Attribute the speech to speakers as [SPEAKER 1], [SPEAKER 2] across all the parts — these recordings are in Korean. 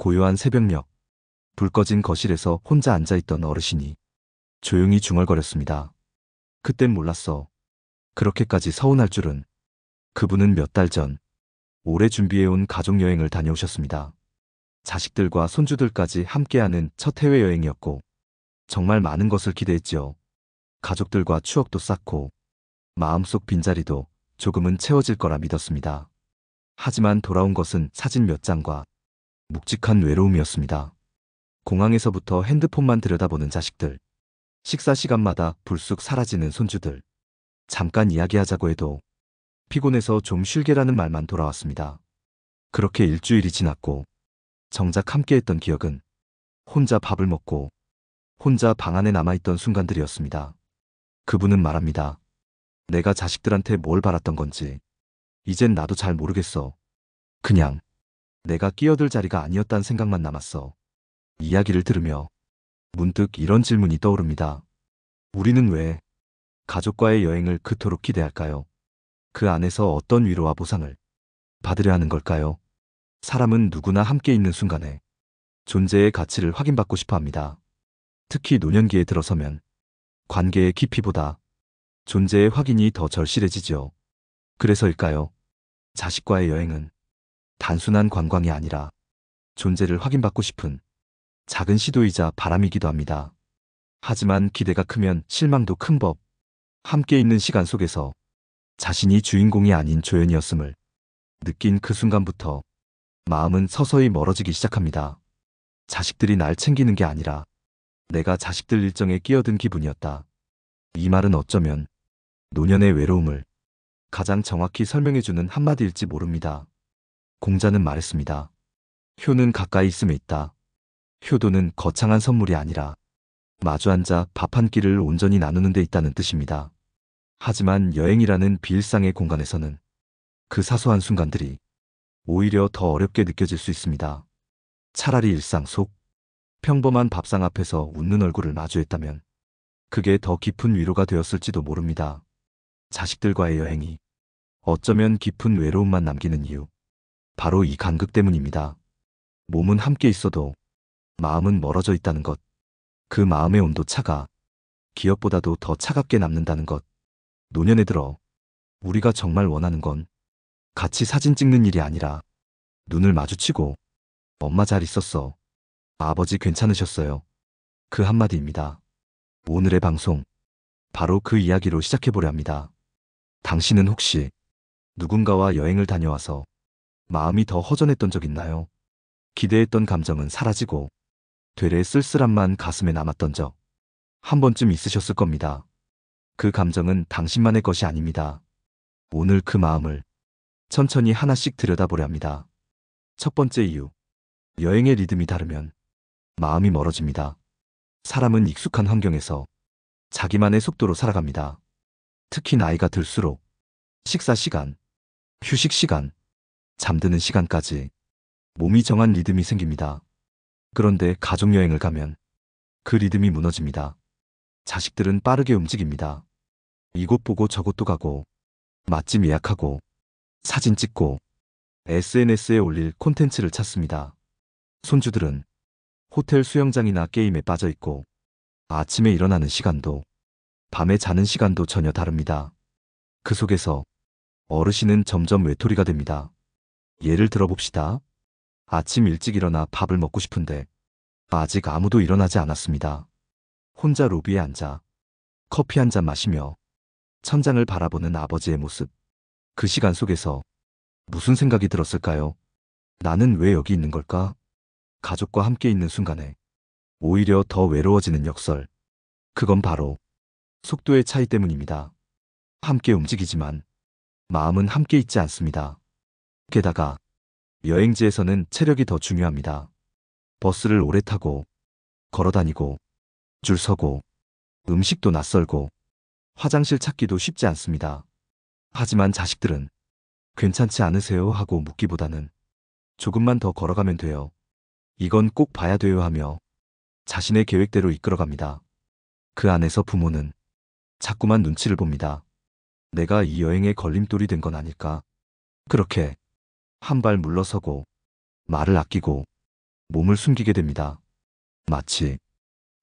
[SPEAKER 1] 고요한 새벽녘, 불 꺼진 거실에서 혼자 앉아있던 어르신이 조용히 중얼거렸습니다. 그땐 몰랐어. 그렇게까지 서운할 줄은. 그분은 몇 달 전 오래 준비해온 가족여행을 다녀오셨습니다. 자식들과 손주들까지 함께하는 첫 해외여행이었고 정말 많은 것을 기대했지요. 가족들과 추억도 쌓고 마음속 빈자리도 조금은 채워질 거라 믿었습니다. 하지만 돌아온 것은 사진 몇 장과 묵직한 외로움이었습니다. 공항에서부터 핸드폰만 들여다보는 자식들, 식사 시간마다 불쑥 사라지는 손주들, 잠깐 이야기하자고 해도 피곤해서 좀 쉴게라는 말만 돌아왔습니다. 그렇게 일주일이 지났고 정작 함께했던 기억은 혼자 밥을 먹고 혼자 방 안에 남아있던 순간들이었습니다. 그분은 말합니다. 내가 자식들한테 뭘 바랐던 건지 이젠 나도 잘 모르겠어. 그냥 내가 끼어들 자리가 아니었다는 생각만 남았어. 이야기를 들으며 문득 이런 질문이 떠오릅니다. 우리는 왜 가족과의 여행을 그토록 기대할까요? 그 안에서 어떤 위로와 보상을 받으려 하는 걸까요? 사람은 누구나 함께 있는 순간에 존재의 가치를 확인받고 싶어 합니다. 특히 노년기에 들어서면 관계의 깊이보다 존재의 확인이 더 절실해지죠. 그래서일까요? 자식과의 여행은 단순한 관광이 아니라 존재를 확인받고 싶은 작은 시도이자 바람이기도 합니다. 하지만 기대가 크면 실망도 큰 법. 함께 있는 시간 속에서 자신이 주인공이 아닌 조연이었음을 느낀 그 순간부터 마음은 서서히 멀어지기 시작합니다. 자식들이 날 챙기는 게 아니라 내가 자식들 일정에 끼어든 기분이었다. 이 말은 어쩌면 노년의 외로움을 가장 정확히 설명해주는 한마디일지 모릅니다. 공자는 말했습니다. 효는 가까이 있음에 있다. 효도는 거창한 선물이 아니라 마주 앉아 밥 한 끼를 온전히 나누는 데 있다는 뜻입니다. 하지만 여행이라는 비일상의 공간에서는 그 사소한 순간들이 오히려 더 어렵게 느껴질 수 있습니다. 차라리 일상 속 평범한 밥상 앞에서 웃는 얼굴을 마주했다면 그게 더 깊은 위로가 되었을지도 모릅니다. 자식들과의 여행이 어쩌면 깊은 외로움만 남기는 이유. 바로 이 간극 때문입니다. 몸은 함께 있어도 마음은 멀어져 있다는 것. 그 마음의 온도차가 기억보다도 더 차갑게 남는다는 것. 노년에 들어 우리가 정말 원하는 건 같이 사진 찍는 일이 아니라 눈을 마주치고 엄마 잘 있었어. 아버지 괜찮으셨어요. 그 한마디입니다. 오늘의 방송, 바로 그 이야기로 시작해보려 합니다. 당신은 혹시 누군가와 여행을 다녀와서 마음이 더 허전했던 적 있나요? 기대했던 감정은 사라지고 되레 쓸쓸함만 가슴에 남았던 적 한 번쯤 있으셨을 겁니다. 그 감정은 당신만의 것이 아닙니다. 오늘 그 마음을 천천히 하나씩 들여다보려 합니다. 첫 번째 이유, 여행의 리듬이 다르면 마음이 멀어집니다. 사람은 익숙한 환경에서 자기만의 속도로 살아갑니다. 특히 나이가 들수록 식사 시간, 휴식 시간, 잠드는 시간까지 몸이 정한 리듬이 생깁니다. 그런데 가족여행을 가면 그 리듬이 무너집니다. 자식들은 빠르게 움직입니다. 이곳 보고 저곳도 가고 맛집 예약하고 사진 찍고 SNS에 올릴 콘텐츠를 찾습니다. 손주들은 호텔 수영장이나 게임에 빠져 있고 아침에 일어나는 시간도 밤에 자는 시간도 전혀 다릅니다. 그 속에서 어르신은 점점 외톨이가 됩니다. 예를 들어봅시다. 아침 일찍 일어나 밥을 먹고 싶은데 아직 아무도 일어나지 않았습니다. 혼자 로비에 앉아 커피 한 잔 마시며 천장을 바라보는 아버지의 모습. 그 시간 속에서 무슨 생각이 들었을까요? 나는 왜 여기 있는 걸까? 가족과 함께 있는 순간에 오히려 더 외로워지는 역설. 그건 바로 속도의 차이 때문입니다. 함께 움직이지만 마음은 함께 있지 않습니다. 게다가 여행지에서는 체력이 더 중요합니다. 버스를 오래 타고 걸어 다니고 줄 서고 음식도 낯설고 화장실 찾기도 쉽지 않습니다. 하지만 자식들은 괜찮지 않으세요? 하고 묻기보다는 조금만 더 걸어가면 돼요. 이건 꼭 봐야 돼요 하며 자신의 계획대로 이끌어갑니다. 그 안에서 부모는 자꾸만 눈치를 봅니다. 내가 이 여행에 걸림돌이 된 건 아닐까? 그렇게 한 발 물러서고 말을 아끼고 몸을 숨기게 됩니다. 마치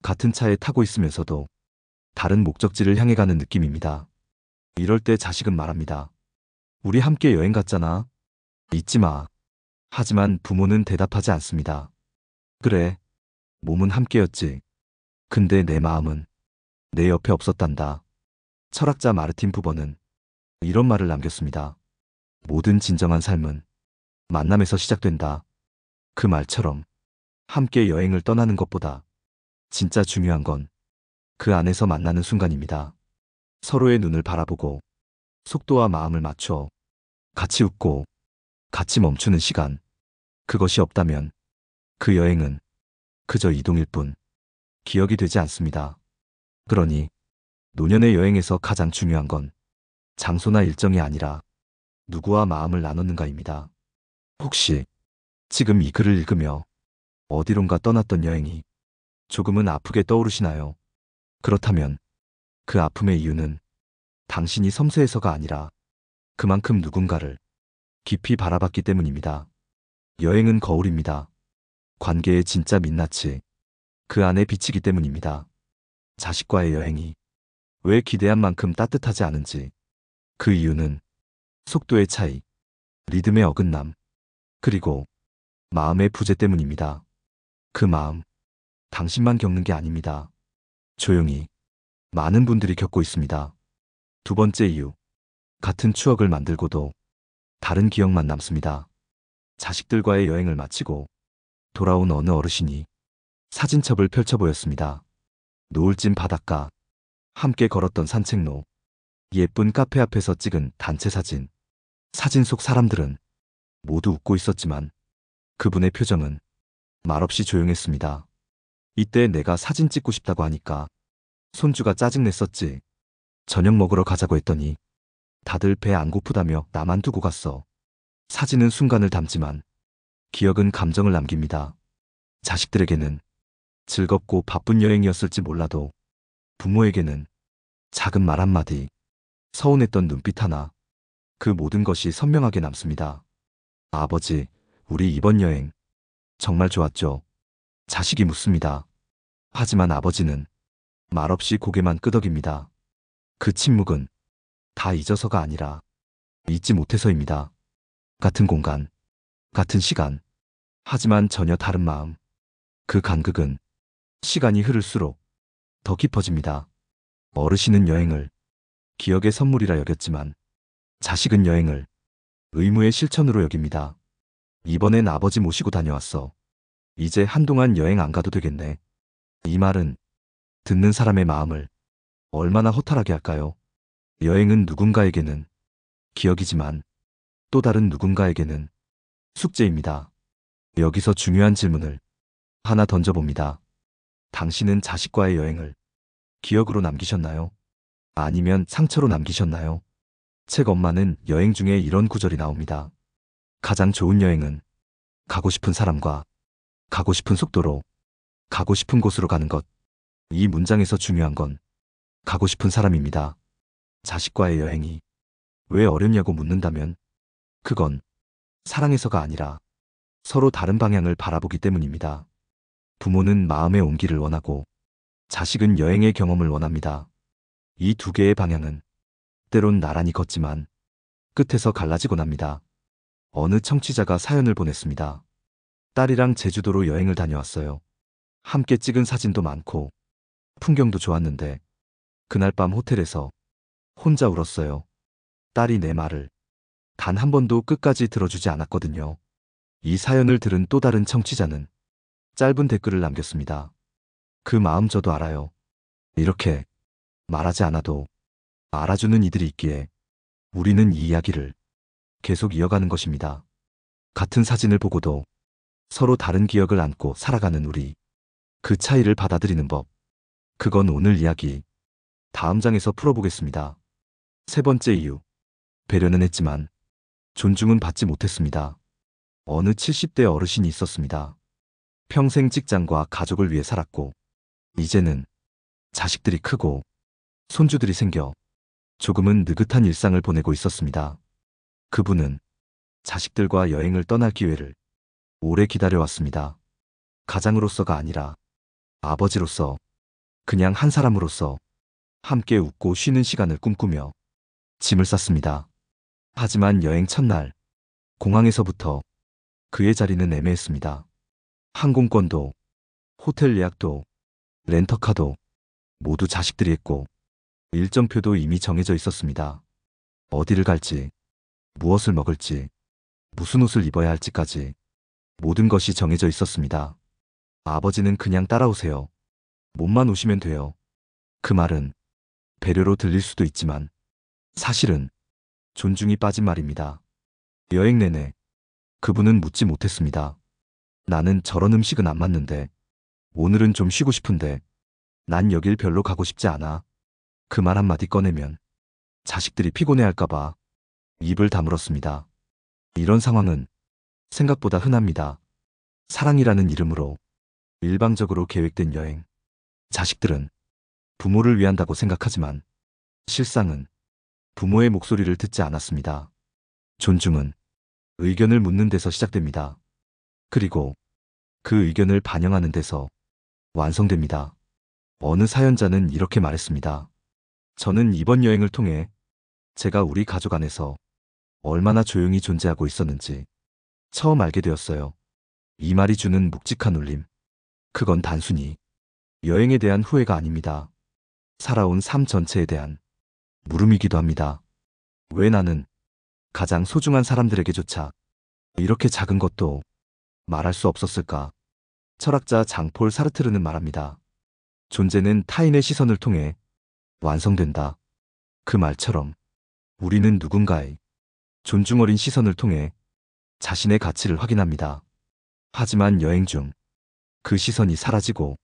[SPEAKER 1] 같은 차에 타고 있으면서도 다른 목적지를 향해 가는 느낌입니다. 이럴 때 자식은 말합니다. 우리 함께 여행 갔잖아. 잊지 마. 하지만 부모는 대답하지 않습니다. 그래, 몸은 함께였지. 근데 내 마음은 내 옆에 없었단다. 철학자 마르틴 부버는 이런 말을 남겼습니다. 모든 진정한 삶은 만남에서 시작된다. 그 말처럼 함께 여행을 떠나는 것보다 진짜 중요한 건 그 안에서 만나는 순간입니다. 서로의 눈을 바라보고 속도와 마음을 맞춰 같이 웃고 같이 멈추는 시간. 그것이 없다면 그 여행은 그저 이동일 뿐 기억이 되지 않습니다. 그러니 노년의 여행에서 가장 중요한 건 장소나 일정이 아니라 누구와 마음을 나눴는가입니다. 혹시 지금 이 글을 읽으며 어디론가 떠났던 여행이 조금은 아프게 떠오르시나요? 그렇다면 그 아픔의 이유는 당신이 섬세해서가 아니라 그만큼 누군가를 깊이 바라봤기 때문입니다. 여행은 거울입니다. 관계의 진짜 민낯이 그 안에 비치기 때문입니다. 자식과의 여행이 왜 기대한 만큼 따뜻하지 않은지, 그 이유는 속도의 차이, 리듬의 어긋남, 그리고 마음의 부재 때문입니다. 그 마음, 당신만 겪는 게 아닙니다. 조용히 많은 분들이 겪고 있습니다. 두 번째 이유, 같은 추억을 만들고도 다른 기억만 남습니다. 자식들과의 여행을 마치고 돌아온 어느 어르신이 사진첩을 펼쳐 보였습니다. 노을진 바닷가, 함께 걸었던 산책로, 예쁜 카페 앞에서 찍은 단체 사진. 사진 속 사람들은 모두 웃고 있었지만 그분의 표정은 말없이 조용했습니다. 이때 내가 사진 찍고 싶다고 하니까 손주가 짜증냈었지. 저녁 먹으러 가자고 했더니 다들 배 안 고프다며 나만 두고 갔어. 사진은 순간을 담지만 기억은 감정을 남깁니다. 자식들에게는 즐겁고 바쁜 여행이었을지 몰라도 부모에게는 작은 말 한마디, 서운했던 눈빛 하나, 그 모든 것이 선명하게 남습니다. 아버지, 우리 이번 여행 정말 좋았죠? 자식이 묻습니다. 하지만 아버지는 말없이 고개만 끄덕입니다. 그 침묵은 다 잊어서가 아니라 잊지 못해서입니다. 같은 공간, 같은 시간, 하지만 전혀 다른 마음. 그 간극은 시간이 흐를수록 더 깊어집니다. 어르신은 여행을 기억의 선물이라 여겼지만 자식은 여행을 의무의 실천으로 여깁니다. 이번엔 아버지 모시고 다녀왔어. 이제 한동안 여행 안 가도 되겠네. 이 말은 듣는 사람의 마음을 얼마나 허탈하게 할까요? 여행은 누군가에게는 기억이지만 또 다른 누군가에게는 숙제입니다. 여기서 중요한 질문을 하나 던져봅니다. 당신은 자식과의 여행을 기억으로 남기셨나요? 아니면 상처로 남기셨나요? 책 엄마는 여행 중에 이런 구절이 나옵니다. 가장 좋은 여행은 가고 싶은 사람과 가고 싶은 속도로 가고 싶은 곳으로 가는 것. 이 문장에서 중요한 건 가고 싶은 사람입니다. 자식과의 여행이 왜 어렵냐고 묻는다면 그건 사랑해서가 아니라 서로 다른 방향을 바라보기 때문입니다. 부모는 마음의 온기를 원하고 자식은 여행의 경험을 원합니다. 이 두 개의 방향은 때론 나란히 걷지만 끝에서 갈라지곤 합니다. 어느 청취자가 사연을 보냈습니다. 딸이랑 제주도로 여행을 다녀왔어요. 함께 찍은 사진도 많고 풍경도 좋았는데 그날 밤 호텔에서 혼자 울었어요. 딸이 내 말을 단 한 번도 끝까지 들어주지 않았거든요. 이 사연을 들은 또 다른 청취자는 짧은 댓글을 남겼습니다. 그 마음 저도 알아요. 이렇게 말하지 않아도 알아주는 이들이 있기에 우리는 이 이야기를 계속 이어가는 것입니다. 같은 사진을 보고도 서로 다른 기억을 안고 살아가는 우리. 그 차이를 받아들이는 법. 그건 오늘 이야기 다음 장에서 풀어보겠습니다. 세 번째 이유. 배려는 했지만 존중은 받지 못했습니다. 어느 70대 어르신이 있었습니다. 평생 직장과 가족을 위해 살았고 이제는 자식들이 크고 손주들이 생겨 조금은 느긋한 일상을 보내고 있었습니다. 그분은 자식들과 여행을 떠날 기회를 오래 기다려왔습니다. 가장으로서가 아니라 아버지로서, 그냥 한 사람으로서 함께 웃고 쉬는 시간을 꿈꾸며 짐을 쌌습니다. 하지만 여행 첫날, 공항에서부터 그의 자리는 애매했습니다. 항공권도, 호텔 예약도, 렌터카도 모두 자식들이 했고 일정표도 이미 정해져 있었습니다. 어디를 갈지, 무엇을 먹을지, 무슨 옷을 입어야 할지까지 모든 것이 정해져 있었습니다. 아버지는 그냥 따라오세요. 몸만 오시면 돼요. 그 말은 배려로 들릴 수도 있지만 사실은 존중이 빠진 말입니다. 여행 내내 그분은 묻지 못했습니다. 나는 저런 음식은 안 맞는데, 오늘은 좀 쉬고 싶은데, 난 여길 별로 가고 싶지 않아. 그 말 한마디 꺼내면 자식들이 피곤해할까봐 입을 다물었습니다. 이런 상황은 생각보다 흔합니다. 사랑이라는 이름으로 일방적으로 계획된 여행. 자식들은 부모를 위한다고 생각하지만 실상은 부모의 목소리를 듣지 않았습니다. 존중은 의견을 묻는 데서 시작됩니다. 그리고 그 의견을 반영하는 데서 완성됩니다. 어느 사연자는 이렇게 말했습니다. 저는 이번 여행을 통해 제가 우리 가족 안에서 얼마나 조용히 존재하고 있었는지 처음 알게 되었어요. 이 말이 주는 묵직한 울림. 그건 단순히 여행에 대한 후회가 아닙니다. 살아온 삶 전체에 대한 물음이기도 합니다. 왜 나는 가장 소중한 사람들에게조차 이렇게 작은 것도 말할 수 없었을까? 철학자 장폴 사르트르는 말합니다. 존재는 타인의 시선을 통해 완성된다. 그 말처럼 우리는 누군가의 존중 어린 시선을 통해 자신의 가치를 확인합니다. 하지만 여행 중 그 시선이 사라지고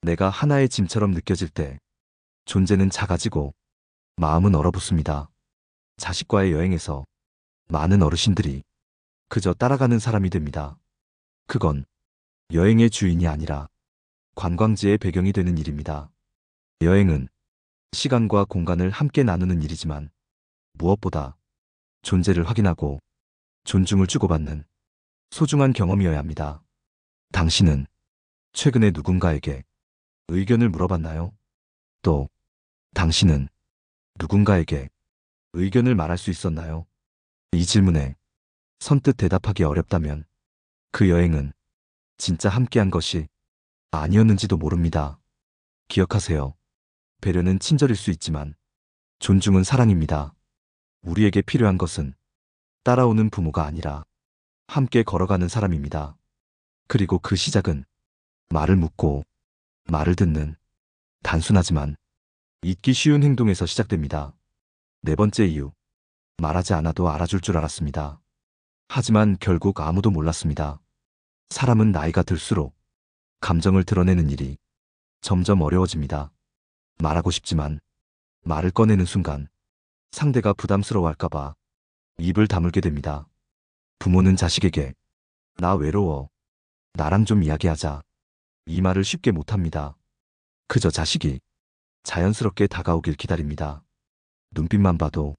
[SPEAKER 1] 내가 하나의 짐처럼 느껴질 때 존재는 작아지고 마음은 얼어붙습니다. 자식과의 여행에서 많은 어르신들이 그저 따라가는 사람이 됩니다. 그건 여행의 주인이 아니라 관광지의 배경이 되는 일입니다. 여행은 시간과 공간을 함께 나누는 일이지만 무엇보다 존재를 확인하고 존중을 주고받는 소중한 경험이어야 합니다. 당신은 최근에 누군가에게 의견을 물어봤나요? 또 당신은 누군가에게 의견을 말할 수 있었나요? 이 질문에 선뜻 대답하기 어렵다면 그 여행은 진짜 함께한 것이 아니었는지도 모릅니다. 기억하세요. 배려는 친절일 수 있지만 존중은 사랑입니다. 우리에게 필요한 것은 따라오는 부모가 아니라 함께 걸어가는 사람입니다. 그리고 그 시작은 말을 묻고 말을 듣는 단순하지만 잊기 쉬운 행동에서 시작됩니다. 네 번째 이유. 말하지 않아도 알아줄 줄 알았습니다. 하지만 결국 아무도 몰랐습니다. 사람은 나이가 들수록 감정을 드러내는 일이 점점 어려워집니다. 말하고 싶지만 말을 꺼내는 순간 상대가 부담스러워할까봐 입을 다물게 됩니다. 부모는 자식에게 나 외로워. 나랑 좀 이야기하자. 이 말을 쉽게 못합니다. 그저 자식이 자연스럽게 다가오길 기다립니다. 눈빛만 봐도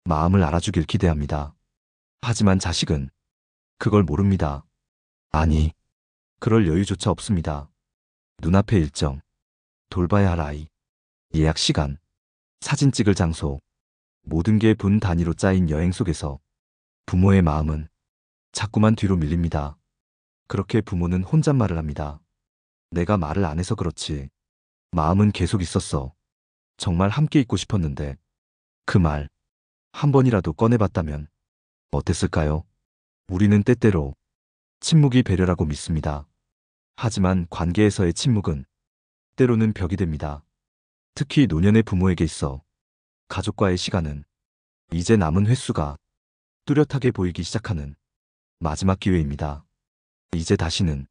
[SPEAKER 1] 마음을 알아주길 기대합니다. 하지만 자식은 그걸 모릅니다. 아니, 그럴 여유조차 없습니다. 눈앞의 일정, 돌봐야 할 아이, 예약 시간, 사진 찍을 장소, 모든 게 분 단위로 짜인 여행 속에서 부모의 마음은 자꾸만 뒤로 밀립니다. 그렇게 부모는 혼잣말을 합니다. 내가 말을 안 해서 그렇지. 마음은 계속 있었어. 정말 함께 있고 싶었는데. 그 말 한 번이라도 꺼내봤다면 어땠을까요? 우리는 때때로 침묵이 배려라고 믿습니다. 하지만 관계에서의 침묵은 때로는 벽이 됩니다. 특히 노년의 부모에게 있어 가족과의 시간은 이제 남은 횟수가 뚜렷하게 보이기 시작하는 마지막 기회입니다. 이제 다시는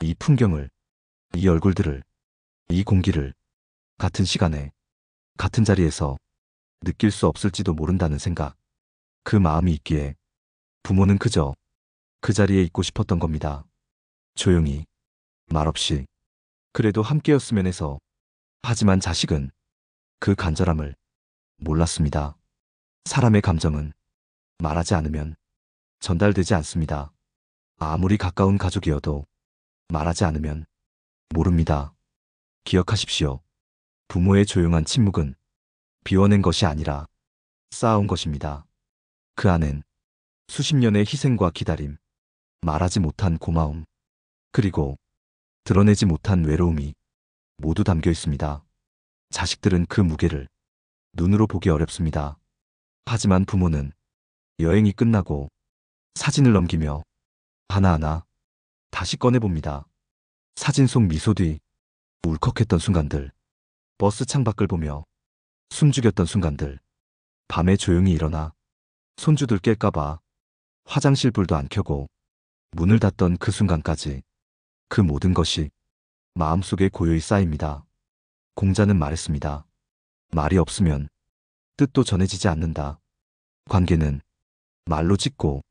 [SPEAKER 1] 이 풍경을, 이 얼굴들을, 이 공기를 같은 시간에, 같은 자리에서 느낄 수 없을지도 모른다는 생각. 그 마음이 있기에 부모는 그저 그 자리에 있고 싶었던 겁니다. 조용히, 말없이, 그래도 함께였으면 해서. 하지만 자식은 그 간절함을 몰랐습니다. 사람의 감정은 말하지 않으면 전달되지 않습니다. 아무리 가까운 가족이어도 말하지 않으면 모릅니다. 기억하십시오. 부모의 조용한 침묵은 비워낸 것이 아니라 쌓아온 것입니다. 그 안엔 수십 년의 희생과 기다림, 말하지 못한 고마움, 그리고 드러내지 못한 외로움이 모두 담겨 있습니다. 자식들은 그 무게를 눈으로 보기 어렵습니다. 하지만 부모는 여행이 끝나고 사진을 넘기며 하나하나 다시 꺼내봅니다. 사진 속 미소 뒤 울컥했던 순간들, 버스 창밖을 보며 숨죽였던 순간들, 밤에 조용히 일어나 손주들 깰까봐 화장실 불도 안 켜고 문을 닫던 그 순간까지 그 모든 것이 마음속에 고요히 쌓입니다. 공자는 말했습니다. 말이 없으면 뜻도 전해지지 않는다. 관계는 말로 짓고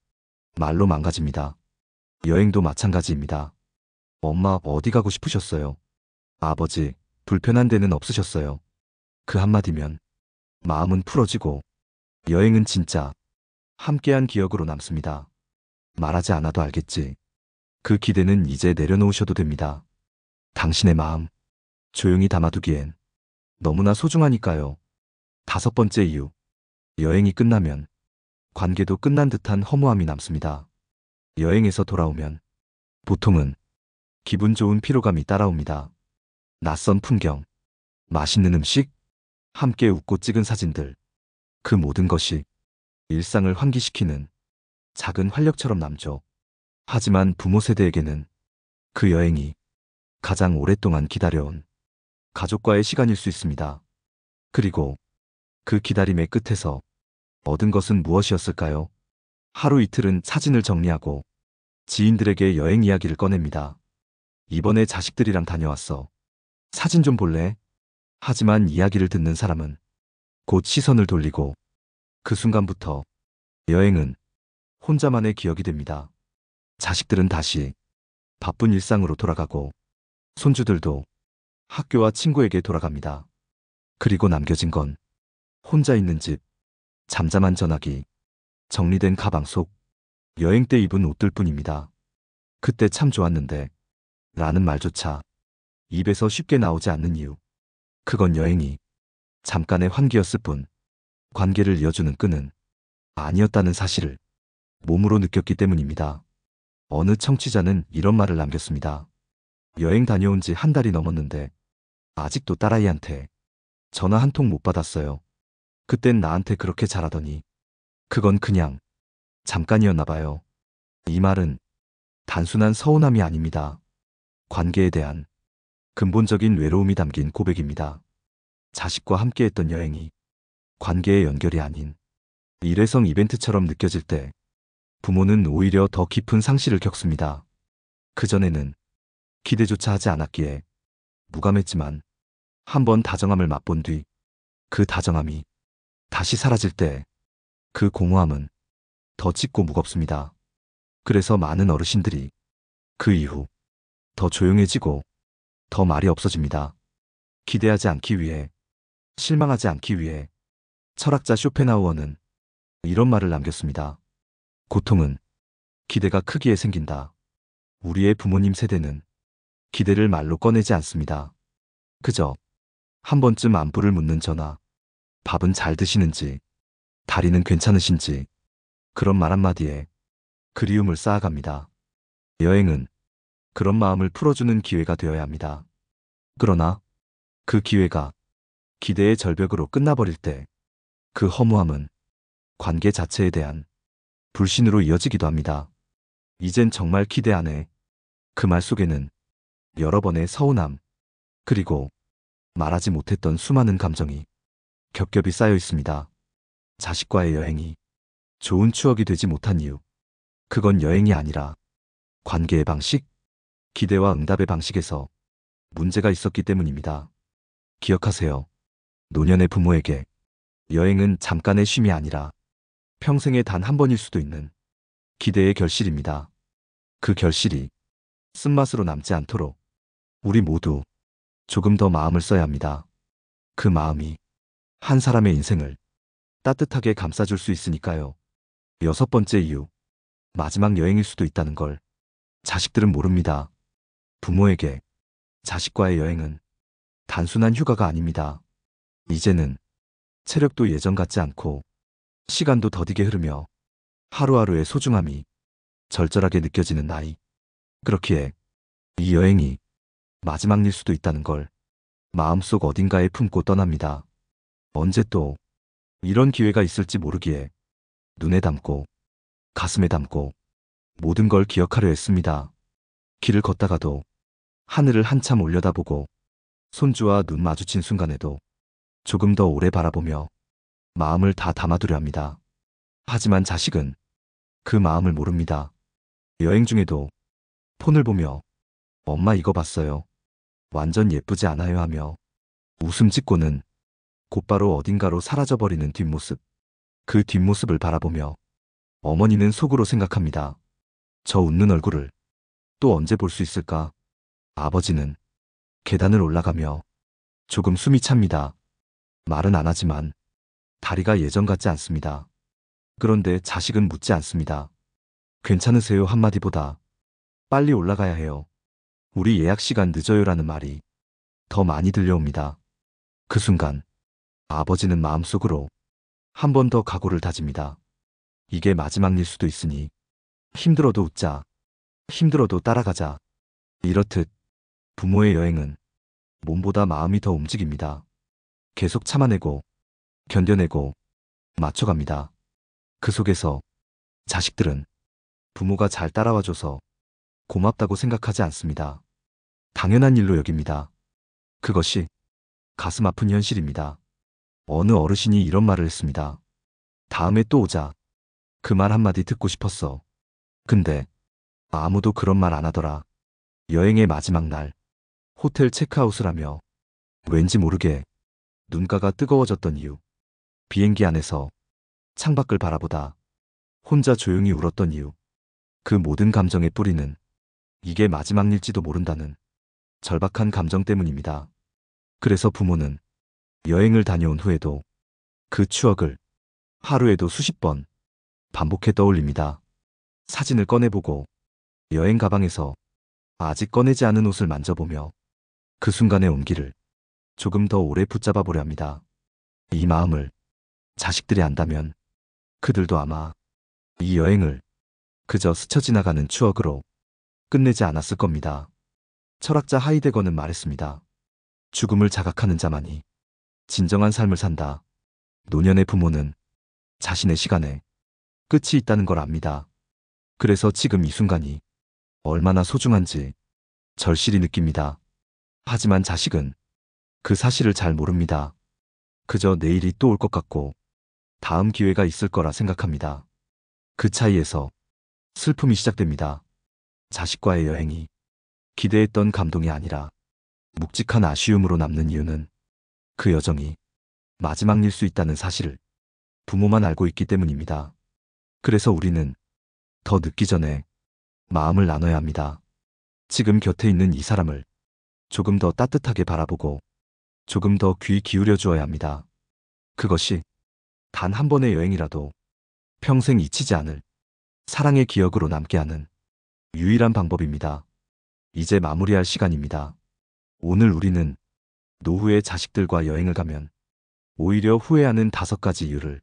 [SPEAKER 1] 말로 망가집니다. 여행도 마찬가지입니다. 엄마 어디 가고 싶으셨어요? 아버지 불편한 데는 없으셨어요? 그 한마디면 마음은 풀어지고 여행은 진짜 함께한 기억으로 남습니다. 말하지 않아도 알겠지. 그 기대는 이제 내려놓으셔도 됩니다. 당신의 마음 조용히 담아두기엔 너무나 소중하니까요. 5번째 이유. 여행이 끝나면 관계도 끝난 듯한 허무함이 남습니다. 여행에서 돌아오면 보통은 기분 좋은 피로감이 따라옵니다. 낯선 풍경, 맛있는 음식, 함께 웃고 찍은 사진들, 그 모든 것이 일상을 환기시키는 작은 활력처럼 남죠. 하지만 부모 세대에게는 그 여행이 가장 오랫동안 기다려온 가족과의 시간일 수 있습니다. 그리고 그 기다림의 끝에서 얻은 것은 무엇이었을까요? 하루 이틀은 사진을 정리하고 지인들에게 여행 이야기를 꺼냅니다. 이번에 자식들이랑 다녀왔어. 사진 좀 볼래? 하지만 이야기를 듣는 사람은 곧 시선을 돌리고 그 순간부터 여행은 혼자만의 기억이 됩니다. 자식들은 다시 바쁜 일상으로 돌아가고 손주들도 학교와 친구에게 돌아갑니다. 그리고 남겨진 건 혼자 있는 집, 잠잠한 전화기, 정리된 가방 속 여행 때 입은 옷들 뿐입니다. 그때 참 좋았는데 라는 말조차 입에서 쉽게 나오지 않는 이유. 그건 여행이 잠깐의 환기였을 뿐 관계를 이어주는 끈은 아니었다는 사실을 몸으로 느꼈기 때문입니다. 어느 청취자는 이런 말을 남겼습니다. 여행 다녀온 지 한 달이 넘었는데 아직도 딸아이한테 전화 한 통 못 받았어요. 그땐 나한테 그렇게 잘하더니 그건 그냥 잠깐이었나 봐요. 이 말은 단순한 서운함이 아닙니다. 관계에 대한 근본적인 외로움이 담긴 고백입니다. 자식과 함께했던 여행이 관계의 연결이 아닌 일회성 이벤트처럼 느껴질 때 부모는 오히려 더 깊은 상실을 겪습니다. 그전에는 기대조차 하지 않았기에 무감했지만 한번 다정함을 맛본 뒤 그 다정함이 다시 사라질 때 그 공허함은 더 짙고 무겁습니다. 그래서 많은 어르신들이 그 이후 더 조용해지고 더 말이 없어집니다. 기대하지 않기 위해, 실망하지 않기 위해. 철학자 쇼펜하우어는 이런 말을 남겼습니다. 고통은 기대가 크기에 생긴다. 우리의 부모님 세대는 기대를 말로 꺼내지 않습니다. 그저 한 번쯤 안부를 묻는 전화, 밥은 잘 드시는지, 다리는 괜찮으신지, 그런 말 한마디에 그리움을 쌓아갑니다. 여행은 그런 마음을 풀어주는 기회가 되어야 합니다. 그러나 그 기회가 기대의 절벽으로 끝나버릴 때 그 허무함은 관계 자체에 대한 불신으로 이어지기도 합니다. 이젠 정말 기대 안 해. 그 말 속에는 여러 번의 서운함, 그리고 말하지 못했던 수많은 감정이 겹겹이 쌓여 있습니다. 자식과의 여행이 좋은 추억이 되지 못한 이유. 그건 여행이 아니라 관계의 방식, 기대와 응답의 방식에서 문제가 있었기 때문입니다. 기억하세요. 노년의 부모에게 여행은 잠깐의 쉼이 아니라 평생에 단 한 번일 수도 있는 기대의 결실입니다. 그 결실이 쓴맛으로 남지 않도록 우리 모두 조금 더 마음을 써야 합니다. 그 마음이 한 사람의 인생을 따뜻하게 감싸줄 수 있으니까요. 6번째 이유. 마지막 여행일 수도 있다는 걸 자식들은 모릅니다. 부모에게 자식과의 여행은 단순한 휴가가 아닙니다. 이제는 체력도 예전 같지 않고 시간도 더디게 흐르며 하루하루의 소중함이 절절하게 느껴지는 나이. 그렇기에 이 여행이 마지막일 수도 있다는 걸 마음속 어딘가에 품고 떠납니다. 언제 또 이런 기회가 있을지 모르기에 눈에 담고 가슴에 담고 모든 걸 기억하려 했습니다. 길을 걷다가도 하늘을 한참 올려다보고 손주와 눈 마주친 순간에도 조금 더 오래 바라보며 마음을 다 담아두려 합니다. 하지만 자식은 그 마음을 모릅니다. 여행 중에도 폰을 보며 엄마 이거 봤어요. 완전 예쁘지 않아요 하며 웃음 짓고는 곧바로 어딘가로 사라져버리는 뒷모습. 그 뒷모습을 바라보며 어머니는 속으로 생각합니다. 저 웃는 얼굴을 또 언제 볼 수 있을까? 아버지는 계단을 올라가며 조금 숨이 찹니다. 말은 안 하지만 다리가 예전 같지 않습니다. 그런데 자식은 묻지 않습니다. 괜찮으세요 한마디보다 빨리 올라가야 해요. 우리 예약 시간 늦어요라는 말이 더 많이 들려옵니다. 그 순간 아버지는 마음속으로 한 번 더 각오를 다집니다. 이게 마지막일 수도 있으니 힘들어도 웃자. 힘들어도 따라가자. 이렇듯 부모의 여행은 몸보다 마음이 더 움직입니다. 계속 참아내고 견뎌내고 맞춰갑니다. 그 속에서 자식들은 부모가 잘 따라와줘서 고맙다고 생각하지 않습니다. 당연한 일로 여깁니다. 그것이 가슴 아픈 현실입니다. 어느 어르신이 이런 말을 했습니다. 다음에 또 오자. 그 말 한마디 듣고 싶었어. 근데 아무도 그런 말 안 하더라. 여행의 마지막 날 호텔 체크아웃을 하며 왠지 모르게 눈가가 뜨거워졌던 이유. 비행기 안에서 창밖을 바라보다 혼자 조용히 울었던 이유. 그 모든 감정의 뿌리는 이게 마지막일지도 모른다는 절박한 감정 때문입니다. 그래서 부모는 여행을 다녀온 후에도 그 추억을 하루에도 수십 번 반복해 떠올립니다. 사진을 꺼내보고 여행 가방에서 아직 꺼내지 않은 옷을 만져보며 그 순간의 온기를 조금 더 오래 붙잡아 보려 합니다. 이 마음을 자식들이 안다면 그들도 아마 이 여행을 그저 스쳐 지나가는 추억으로 끝내지 않았을 겁니다. 철학자 하이데거는 말했습니다. 죽음을 자각하는 자만이 진정한 삶을 산다. 노년의 부모는 자신의 시간에 끝이 있다는 걸 압니다. 그래서 지금 이 순간이 얼마나 소중한지 절실히 느낍니다. 하지만 자식은 그 사실을 잘 모릅니다. 그저 내일이 또 올 것 같고 다음 기회가 있을 거라 생각합니다. 그 차이에서 슬픔이 시작됩니다. 자식과의 여행이 기대했던 감동이 아니라 묵직한 아쉬움으로 남는 이유는 그 여정이 마지막일 수 있다는 사실을 부모만 알고 있기 때문입니다. 그래서 우리는 더 늦기 전에 마음을 나눠야 합니다. 지금 곁에 있는 이 사람을 조금 더 따뜻하게 바라보고 조금 더 귀 기울여 주어야 합니다. 그것이 단 한 번의 여행이라도 평생 잊히지 않을 사랑의 기억으로 남게 하는 유일한 방법입니다. 이제 마무리할 시간입니다. 오늘 우리는 노후의 자식들과 여행을 가면 오히려 후회하는 5가지 이유를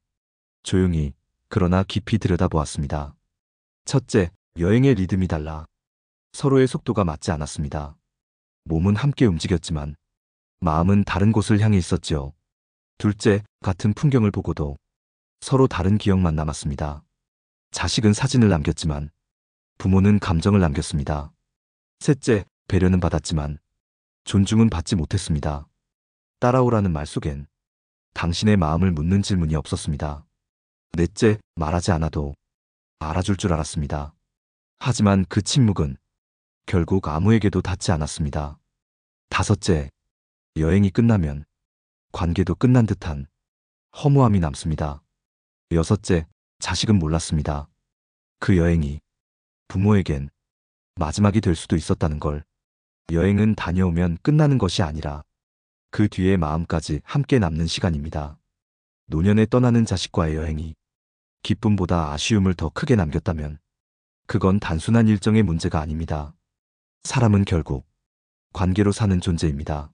[SPEAKER 1] 조용히 그러나 깊이 들여다보았습니다. 첫째, 여행의 리듬이 달라 서로의 속도가 맞지 않았습니다. 몸은 함께 움직였지만 마음은 다른 곳을 향해 있었지요. 둘째, 같은 풍경을 보고도 서로 다른 기억만 남았습니다. 자식은 사진을 남겼지만 부모는 감정을 남겼습니다. 셋째, 배려는 받았지만 존중은 받지 못했습니다. 따라오라는 말 속엔 당신의 마음을 묻는 질문이 없었습니다. 넷째, 말하지 않아도 알아줄 줄 알았습니다. 하지만 그 침묵은 결국 아무에게도 닿지 않았습니다. 다섯째, 여행이 끝나면 관계도 끝난 듯한 허무함이 남습니다. 여섯째, 자식은 몰랐습니다. 그 여행이 부모에겐 마지막이 될 수도 있었다는 걸. 여행은 다녀오면 끝나는 것이 아니라 그 뒤의 마음까지 함께 남는 시간입니다. 노년에 떠나는 자식과의 여행이 기쁨보다 아쉬움을 더 크게 남겼다면 그건 단순한 일정의 문제가 아닙니다. 사람은 결국 관계로 사는 존재입니다.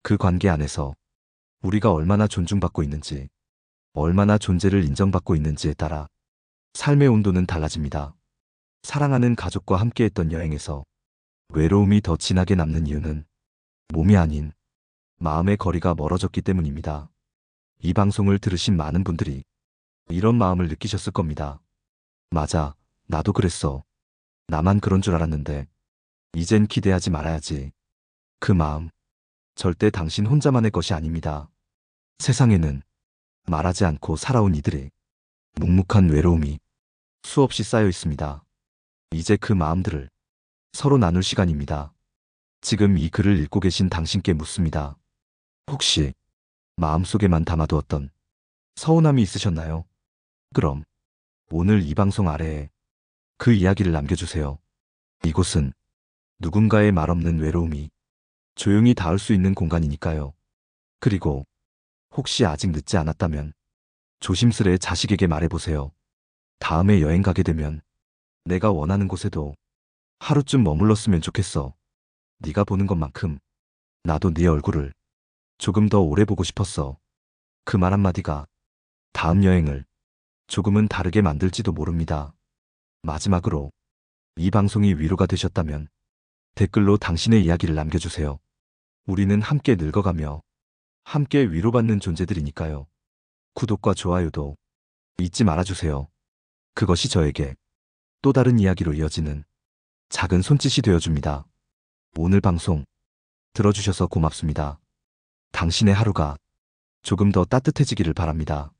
[SPEAKER 1] 그 관계 안에서 우리가 얼마나 존중받고 있는지, 얼마나 존재를 인정받고 있는지에 따라 삶의 온도는 달라집니다. 사랑하는 가족과 함께했던 여행에서 외로움이 더 진하게 남는 이유는 몸이 아닌 마음의 거리가 멀어졌기 때문입니다. 이 방송을 들으신 많은 분들이 이런 마음을 느끼셨을 겁니다. 맞아, 나도 그랬어. 나만 그런 줄 알았는데 이젠 기대하지 말아야지. 그 마음, 절대 당신 혼자만의 것이 아닙니다. 세상에는 말하지 않고 살아온 이들의 묵묵한 외로움이 수없이 쌓여 있습니다. 이제 그 마음들을 서로 나눌 시간입니다. 지금 이 글을 읽고 계신 당신께 묻습니다. 혹시 마음속에만 담아두었던 서운함이 있으셨나요? 그럼 오늘 이 방송 아래에 그 이야기를 남겨주세요. 이곳은 누군가의 말없는 외로움이 조용히 닿을 수 있는 공간이니까요. 그리고 혹시 아직 늦지 않았다면 조심스레 자식에게 말해보세요. 다음에 여행 가게 되면 내가 원하는 곳에도 하루쯤 머물렀으면 좋겠어. 네가 보는 것만큼 나도 네 얼굴을 조금 더 오래 보고 싶었어. 그 말 한마디가 다음 여행을 조금은 다르게 만들지도 모릅니다. 마지막으로 이 방송이 위로가 되셨다면 댓글로 당신의 이야기를 남겨주세요. 우리는 함께 늙어가며 함께 위로받는 존재들이니까요. 구독과 좋아요도 잊지 말아주세요. 그것이 저에게 또 다른 이야기로 이어지는 작은 손짓이 되어줍니다. 오늘 방송 들어주셔서 고맙습니다. 당신의 하루가 조금 더 따뜻해지기를 바랍니다.